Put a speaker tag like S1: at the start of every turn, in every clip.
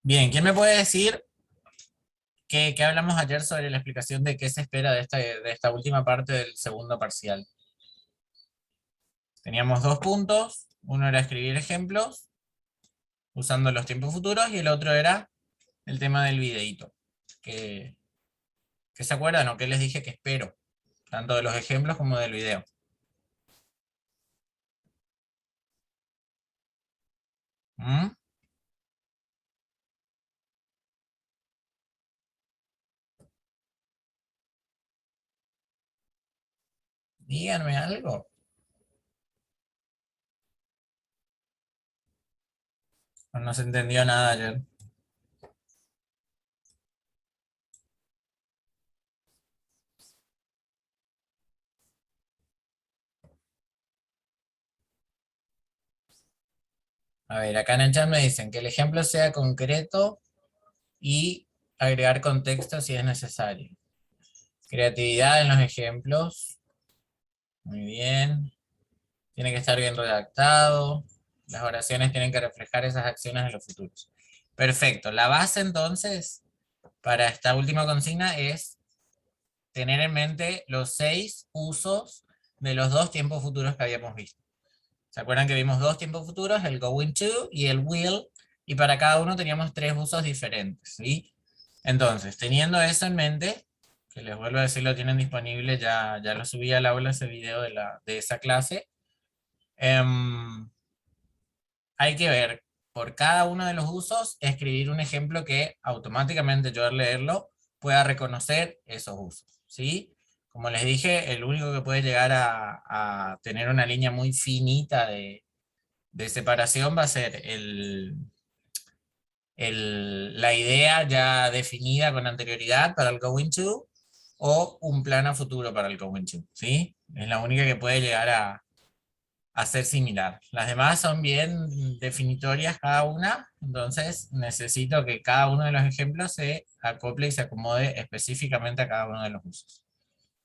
S1: Bien, ¿quién me puede decir qué hablamos ayer sobre la explicación de qué se espera de esta última parte del segundo parcial? Teníamos dos puntos, uno era escribir ejemplos usando los tiempos futuros y el otro era el tema del videíto. ¿Qué, qué se acuerdan o qué les dije que espero? Tanto de los ejemplos como del video. ¿Mm? Díganme algo. No se entendió nada ayer. A ver, acá en el chat me dicen que el ejemplo sea concreto y agregar contexto si es necesario. Creatividad en los ejemplos. Muy bien. Tiene que estar bien redactado. Las oraciones tienen que reflejar esas acciones en los futuros. Perfecto. La base entonces para esta última consigna es tener en mente los 6 usos de los dos tiempos futuros que habíamos visto. ¿Se acuerdan que vimos dos tiempos futuros? El going to y el will. Y para cada uno teníamos 3 usos diferentes. ¿Sí? Entonces, teniendo eso en mente, que les vuelvo a decir, lo tienen disponible, ya lo subí al aula ese video de esa clase. Hay que ver por cada uno de los usos, escribir un ejemplo que automáticamente yo al leerlo pueda reconocer esos usos, ¿sí? Como les dije, el único que puede llegar a tener una línea muy finita de separación va a ser la idea ya definida con anterioridad para el going to o un plan a futuro para el going to, ¿sí? Es la única que puede llegar a ser similar. Las demás son bien definitorias cada una, entonces necesito que cada uno de los ejemplos se acople y se acomode específicamente a cada uno de los usos.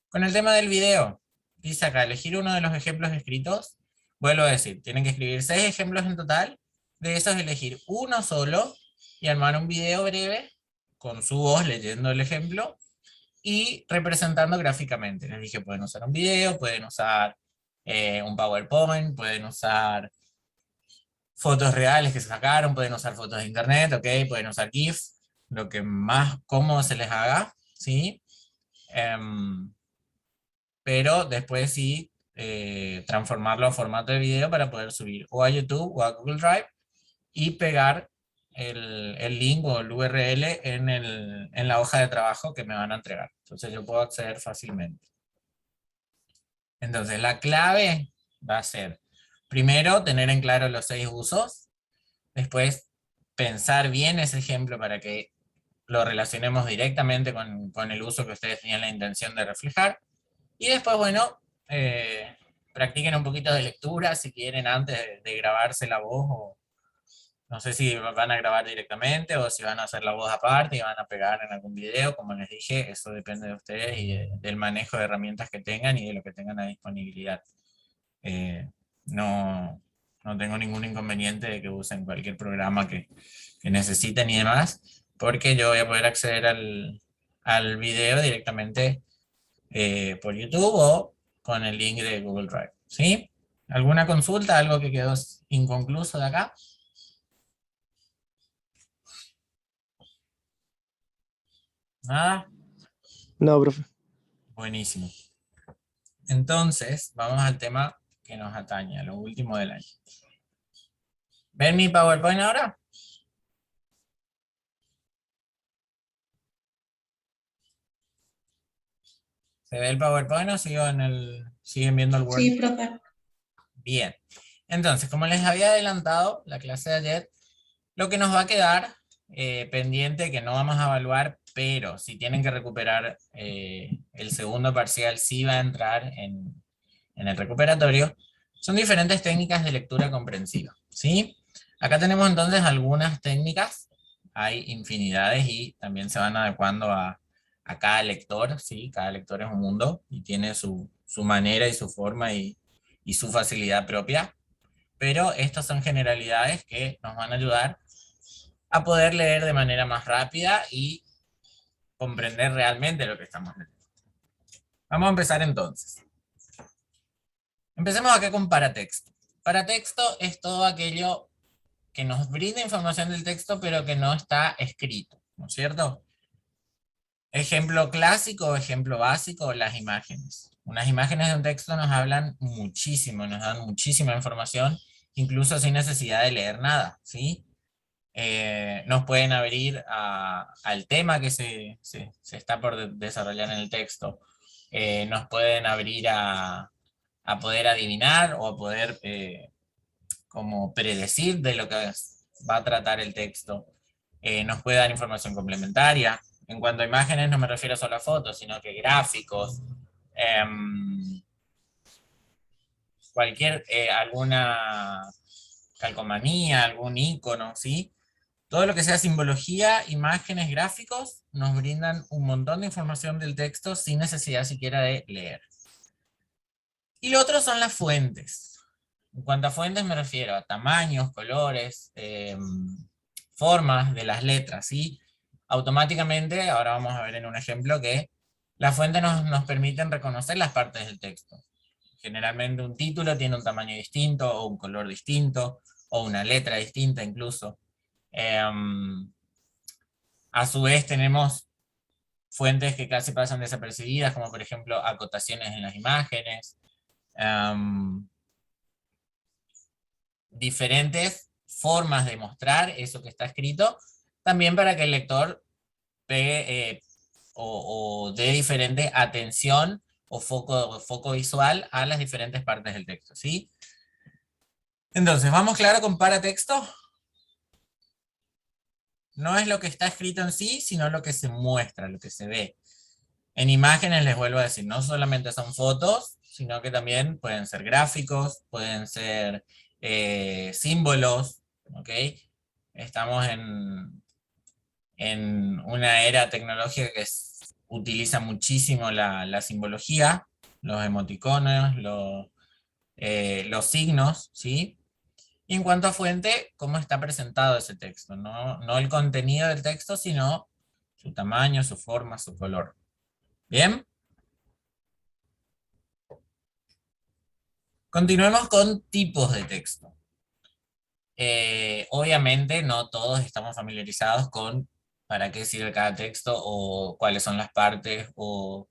S1: Con el tema del video, dice acá, elegir uno de los ejemplos escritos, vuelvo a decir, tienen que escribir 6 ejemplos en total, de esos elegir uno solo y armar un video breve con su voz leyendo el ejemplo y representando gráficamente. Les dije, pueden usar un video, pueden usar un PowerPoint, pueden usar fotos reales que se sacaron, pueden usar fotos de internet, ok, pueden usar GIF, lo que más cómodo se les haga, ¿sí? Em, pero después sí transformarlo a formato de video para poder subir o a YouTube o a Google Drive y pegar el link o el URL en la hoja de trabajo que me van a entregar. Entonces yo puedo acceder fácilmente. Entonces la clave va a ser, primero, tener en claro los 6 usos, después pensar bien ese ejemplo para que lo relacionemos directamente con el uso que ustedes tenían la intención de reflejar. Y después, bueno, practiquen un poquito de lectura si quieren antes de grabarse la voz o no sé si van a grabar directamente o si van a hacer la voz aparte y van a pegar en algún video. Como les dije, eso depende de ustedes y del manejo de herramientas que tengan y de lo que tengan a disponibilidad. Eh, no, no tengo ningún inconveniente de que usen cualquier programa que necesiten y demás, porque yo voy a poder acceder al video directamente por YouTube o con el link de Google Drive. ¿Sí? ¿Alguna consulta? ¿Algo que quedó inconcluso de acá? Nada.
S2: No, profe.
S1: Buenísimo. Entonces, vamos al tema que nos atañe, a lo último del año. ¿Ven mi PowerPoint ahora? ¿Se ve el PowerPoint o siguen viendo el Word?
S3: Sí, profe.
S1: Bien. Entonces, como les había adelantado la clase de ayer, lo que nos va a quedar pendiente, que no vamos a evaluar, pero si tienen que recuperar el segundo parcial, sí va a entrar en el recuperatorio, son diferentes técnicas de lectura comprensiva, ¿sí? Acá tenemos entonces algunas técnicas, hay infinidades y también se van adecuando a cada lector, ¿sí? Cada lector es un mundo y tiene su manera y su forma y su facilidad propia, pero estas son generalidades que nos van a ayudar a poder leer de manera más rápida y comprender realmente lo que estamos leyendo. Vamos a empezar entonces. Empecemos acá con paratexto. Paratexto es todo aquello que nos brinda información del texto, pero que no está escrito, ¿no es cierto? Ejemplo clásico, ejemplo básico, las imágenes. Unas imágenes de un texto nos hablan muchísimo, nos dan muchísima información, incluso sin necesidad de leer nada, ¿sí? Nos pueden abrir al tema que se está por desarrollar en el texto. Nos pueden abrir a poder adivinar o a poder como predecir de lo que va a tratar el texto. Nos puede dar información complementaria. En cuanto a imágenes, no me refiero solo a fotos, sino que gráficos, cualquier, alguna calcomanía, algún icono, ¿sí? Todo lo que sea simbología, imágenes, gráficos, nos brindan un montón de información del texto sin necesidad siquiera de leer. Y lo otro son las fuentes. En cuanto a fuentes me refiero a tamaños, colores, formas de las letras, ¿sí? Automáticamente, ahora vamos a ver en un ejemplo que las fuentes nos permiten reconocer las partes del texto. Generalmente un título tiene un tamaño distinto, o un color distinto, o una letra distinta incluso. A su vez tenemos fuentes que casi pasan desapercibidas, como por ejemplo acotaciones en las imágenes, diferentes formas de mostrar eso que está escrito, también para que el lector pegue o dé diferente atención o foco visual a las diferentes partes del texto, ¿sí? Entonces, ¿vamos claro con paratexto? No es lo que está escrito en sí, sino lo que se muestra, lo que se ve. En imágenes les vuelvo a decir, no solamente son fotos, sino que también pueden ser gráficos, pueden ser símbolos, ¿ok? Estamos en una era tecnológica que utiliza muchísimo la simbología, los emoticonos, los signos, ¿sí? Y en cuanto a fuente, cómo está presentado ese texto, no el contenido del texto, sino su tamaño, su forma, su color. ¿Bien? Continuemos con tipos de texto. Obviamente no todos estamos familiarizados con para qué sirve cada texto o cuáles son las partes o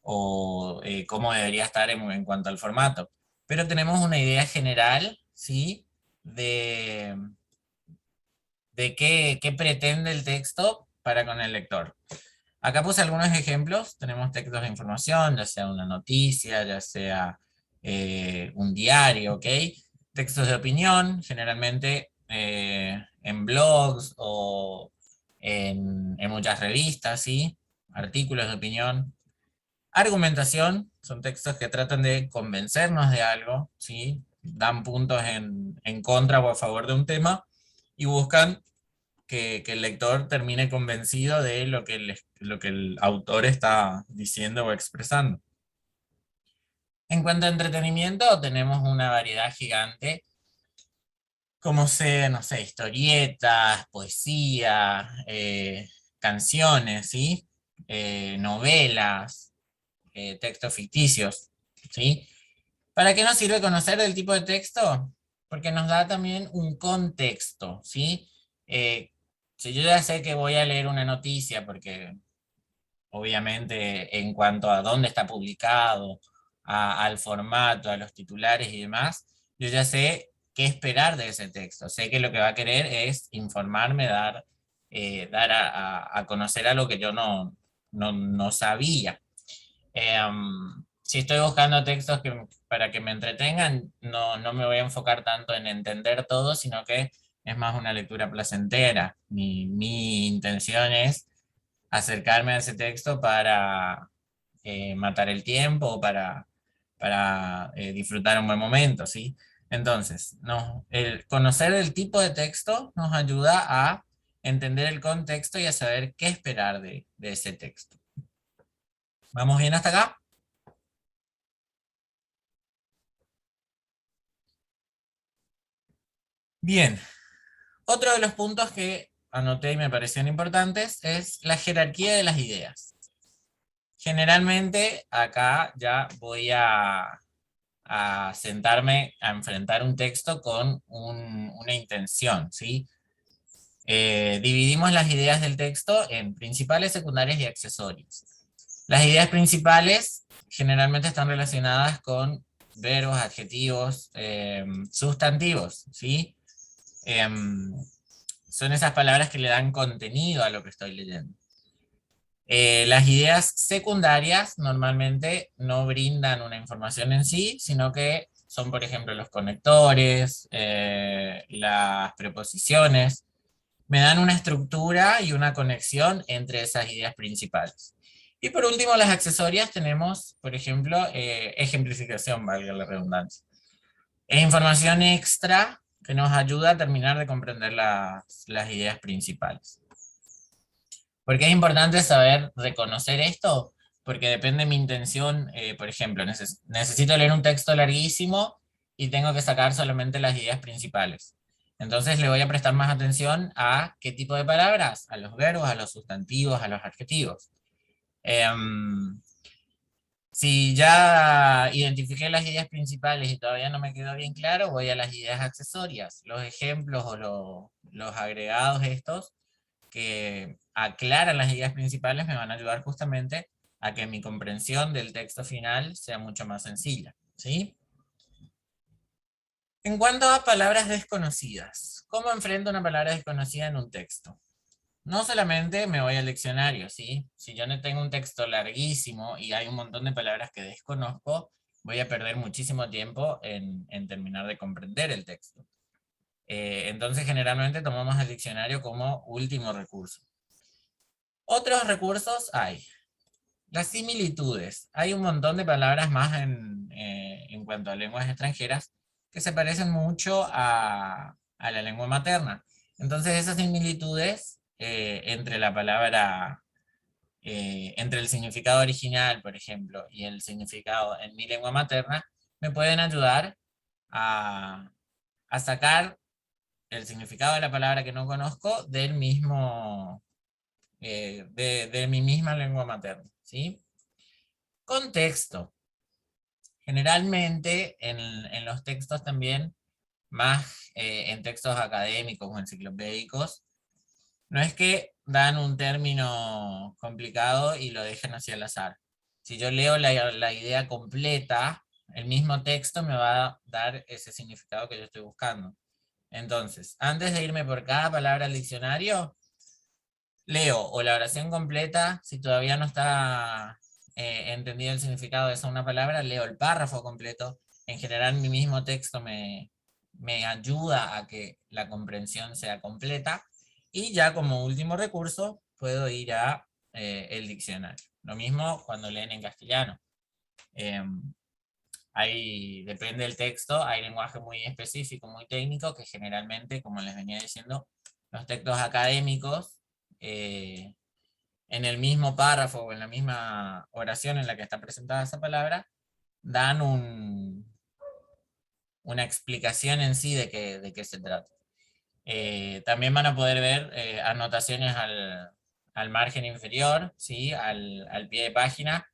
S1: cómo debería estar en cuanto al formato. Pero tenemos una idea general, ¿sí? De, de qué pretende el texto para con el lector. Acá puse algunos ejemplos. Tenemos textos de información, ya sea una noticia, ya sea un diario, ¿ok? Textos de opinión, generalmente en blogs o en muchas revistas, ¿sí? Artículos de opinión. Argumentación, son textos que tratan de convencernos de algo, ¿sí? Dan puntos en contra o a favor de un tema y buscan que el lector termine convencido de lo que el autor está diciendo o expresando. En cuanto a entretenimiento, tenemos una variedad gigante, como sea, no sé, historietas, poesía, canciones, ¿sí? Novelas, textos ficticios, ¿sí? ¿Para qué nos sirve conocer el tipo de texto? Porque nos da también un contexto, ¿sí? Eh, si yo ya sé que voy a leer una noticia, porque obviamente en cuanto a dónde está publicado, al formato, a los titulares y demás, yo ya sé qué esperar de ese texto. Sé que lo que va a querer es informarme, dar a conocer algo que yo no sabía. Si estoy buscando textos para que me entretengan, no me voy a enfocar tanto en entender todo, sino que es más una lectura placentera. Mi intención es acercarme a ese texto para matar el tiempo o para disfrutar un buen momento, ¿sí? Entonces, no, el conocer el tipo de texto nos ayuda a entender el contexto y a saber qué esperar de ese texto. ¿Vamos bien hasta acá? Bien, otro de los puntos que anoté y me parecían importantes, es la jerarquía de las ideas. Generalmente acá ya voy a sentarme a enfrentar un texto con una intención, ¿sí? Dividimos las ideas del texto en principales, secundarias y accesorios. Las ideas principales generalmente están relacionadas con verbos, adjetivos, sustantivos, ¿sí? Son esas palabras que le dan contenido a lo que estoy leyendo. Las ideas secundarias normalmente no brindan una información en sí, sino que son, por ejemplo, los conectores, las preposiciones, me dan una estructura y una conexión entre esas ideas principales. Y por último, las accesorias tenemos, por ejemplo, ejemplificación, valga la redundancia. Es información extra que nos ayuda a terminar de comprender las ideas principales. ¿Por qué es importante saber reconocer esto? Porque depende de mi intención. Por ejemplo, necesito leer un texto larguísimo y tengo que sacar solamente las ideas principales. Entonces le voy a prestar más atención a qué tipo de palabras, a los verbos, a los sustantivos, a los adjetivos. Si ya identifiqué las ideas principales y todavía no me quedó bien claro, voy a las ideas accesorias, los ejemplos o los agregados estos que aclaran las ideas principales me van a ayudar justamente a que mi comprensión del texto final sea mucho más sencilla, ¿sí? En cuanto a palabras desconocidas, ¿cómo enfrento una palabra desconocida en un texto? No solamente me voy al diccionario, ¿sí? Si yo no tengo un texto larguísimo y hay un montón de palabras que desconozco, voy a perder muchísimo tiempo en terminar de comprender el texto. Entonces, generalmente tomamos el diccionario como último recurso. Otros recursos hay. Las similitudes. Hay un montón de palabras más en cuanto a lenguas extranjeras que se parecen mucho a la lengua materna. Entonces esas similitudes entre la palabra, entre el significado original, por ejemplo, y el significado en mi lengua materna, me pueden ayudar a, a sacar el significado de la palabra que no conozco del mismo, de mi misma lengua materna, ¿sí? Contexto. Generalmente en los textos también, más en textos académicos o enciclopédicos, no es que dan un término complicado y lo dejan así al azar. Si yo leo la idea completa, el mismo texto me va a dar ese significado que yo estoy buscando. Entonces, antes de irme por cada palabra al diccionario, leo o la oración completa, si todavía no está entendido el significado de esa una palabra, leo el párrafo completo. En general, mi mismo texto me ayuda a que la comprensión sea completa. Y ya como último recurso, puedo ir a el diccionario. Lo mismo cuando leen en castellano. Depende del texto, hay lenguaje muy específico, muy técnico, que generalmente, como les venía diciendo, los textos académicos eh, en el mismo párrafo o en la misma oración en la que está presentada esa palabra, dan una explicación en sí de qué se trata. También van a poder ver anotaciones al margen inferior, ¿sí? Al pie de página.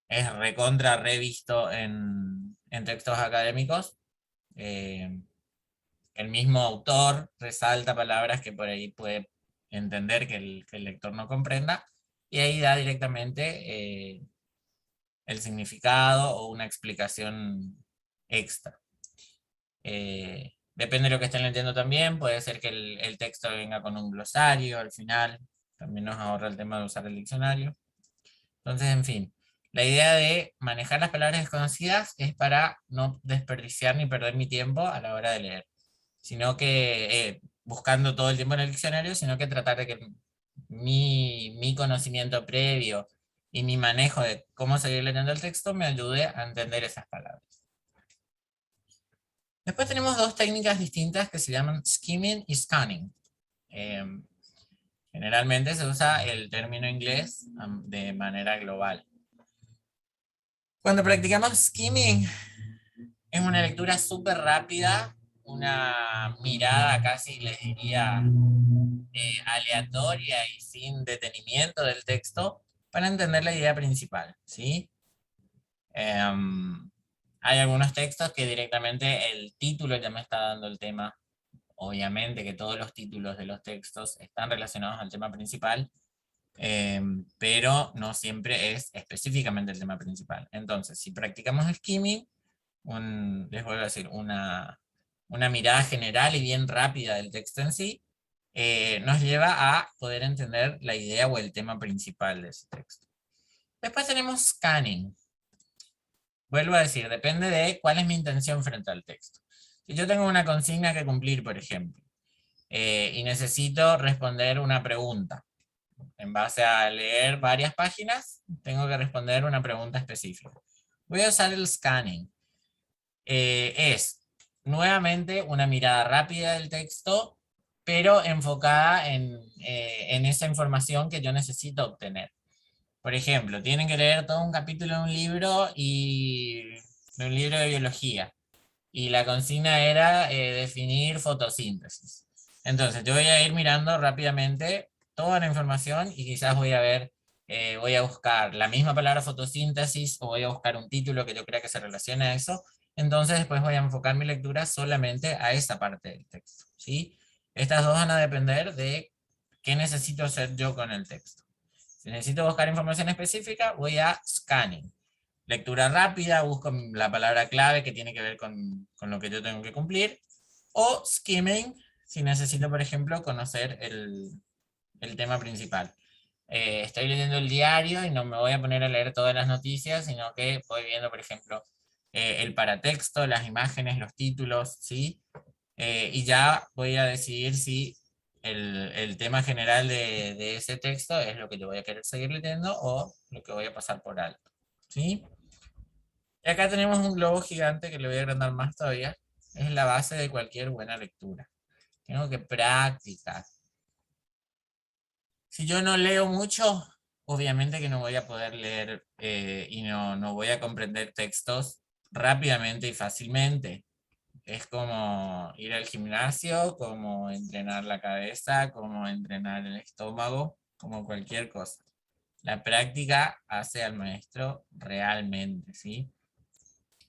S1: Es recontra revisto en textos académicos. El mismo autor resalta palabras que por ahí puede entender que el lector no comprenda, y ahí da directamente el significado o una explicación extra. Depende de lo que estén leyendo también, puede ser que el texto venga con un glosario al final, también nos ahorra el tema de usar el diccionario. Entonces, en fin, la idea de manejar las palabras desconocidas es para no desperdiciar ni perder mi tiempo a la hora de leer, sino que buscando todo el tiempo en el diccionario, sino que tratar de que mi conocimiento previo y mi manejo de cómo seguir leyendo el texto me ayude a entender esas palabras. Después tenemos dos técnicas distintas que se llaman skimming y scanning. Generalmente se usa el término inglés de manera global. Cuando practicamos skimming, es una lectura súper rápida una mirada casi, les diría, aleatoria y sin detenimiento del texto para entender la idea principal, ¿sí? Hay algunos textos que directamente el título ya me está dando el tema. Obviamente que todos los títulos de los textos están relacionados al tema principal, pero no siempre es específicamente el tema principal. Entonces, si practicamos skimming, les vuelvo a decir, una mirada general y bien rápida del texto en sí, nos lleva a poder entender la idea o el tema principal de ese texto. Después tenemos scanning. Vuelvo a decir, depende de cuál es mi intención frente al texto. Si yo tengo una consigna que cumplir, por ejemplo, y necesito responder una pregunta, en base a leer varias páginas, tengo que responder una pregunta específica. Voy a usar el scanning. Es nuevamente una mirada rápida del texto, pero enfocada en esa información que yo necesito obtener. Por ejemplo, tienen que leer todo un capítulo de un libro de un libro de biología. Y la consigna era definir fotosíntesis. Entonces, yo voy a ir mirando rápidamente toda la información y quizás voy a ver, voy a buscar la misma palabra fotosíntesis o voy a buscar un título que yo crea que se relacione a eso. Entonces, después voy a enfocar mi lectura solamente a esa parte del texto, ¿sí? Estas dos van a depender de qué necesito hacer yo con el texto. Si necesito buscar información específica, voy a scanning. Lectura rápida, busco la palabra clave que tiene que ver con lo que yo tengo que cumplir. O skimming, si necesito, por ejemplo, conocer el tema principal. Estoy leyendo el diario y no me voy a poner a leer todas las noticias, sino que voy viendo, por ejemplo, el paratexto, las imágenes, los títulos, ¿sí? Y ya voy a decidir si el tema general de ese texto es lo que yo voy a querer seguir leyendo o lo que voy a pasar por alto, ¿sí? Y acá tenemos un globo gigante que le voy a agrandar más todavía. Es la base de cualquier buena lectura. Tengo que practicar. Si yo no leo mucho, obviamente que no voy a poder leer y no voy a comprender textos rápidamente y fácilmente. Es como ir al gimnasio, como entrenar la cabeza, como entrenar el estómago, como cualquier cosa. La práctica hace al maestro realmente, ¿sí?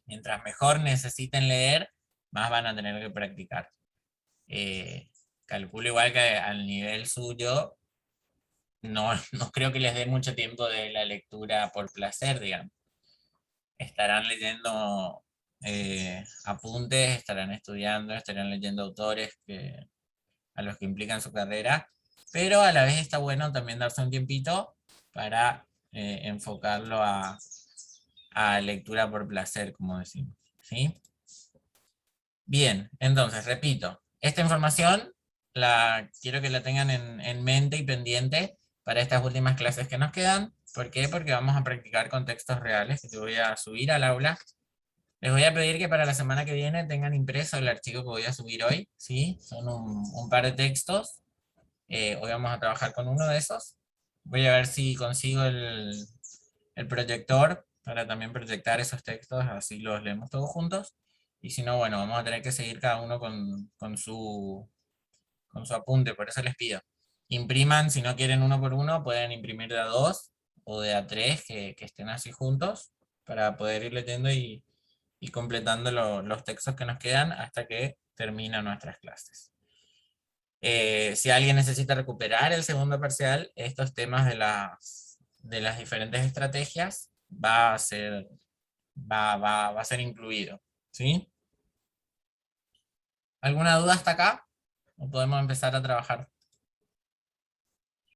S1: Mientras mejor necesiten leer, más van a tener que practicar. Eh, Calculo igual que al nivel suyo, no creo que les dé mucho tiempo de la lectura por placer, digamos. Estarán leyendo apuntes, estarán estudiando, estarán leyendo autores a los que implican su carrera, pero a la vez está bueno también darse un tiempito para enfocarlo a lectura por placer, como decimos, ¿sí? Bien, entonces, repito, esta información quiero que la tengan en mente y pendiente para estas últimas clases que nos quedan. ¿Por qué? Porque vamos a practicar con textos reales que yo voy a subir al aula. Les voy a pedir que para la semana que viene tengan impreso el archivo que voy a subir hoy, ¿sí? Son un par de textos. Hoy vamos a trabajar con uno de esos. Voy a ver si consigo el proyector para también proyectar esos textos, así los leemos todos juntos. Y si no, bueno, vamos a tener que seguir cada uno con su apunte, por eso les pido. Impriman, si no quieren uno por uno, pueden imprimir de a dos o de a tres que estén así juntos para poder ir leyendo y completando los textos que nos quedan hasta que terminan nuestras clases. Si alguien necesita recuperar el segundo parcial, estos temas de las diferentes estrategias va a ser incluido, ¿sí? ¿Alguna duda hasta acá? ¿O podemos empezar a trabajar?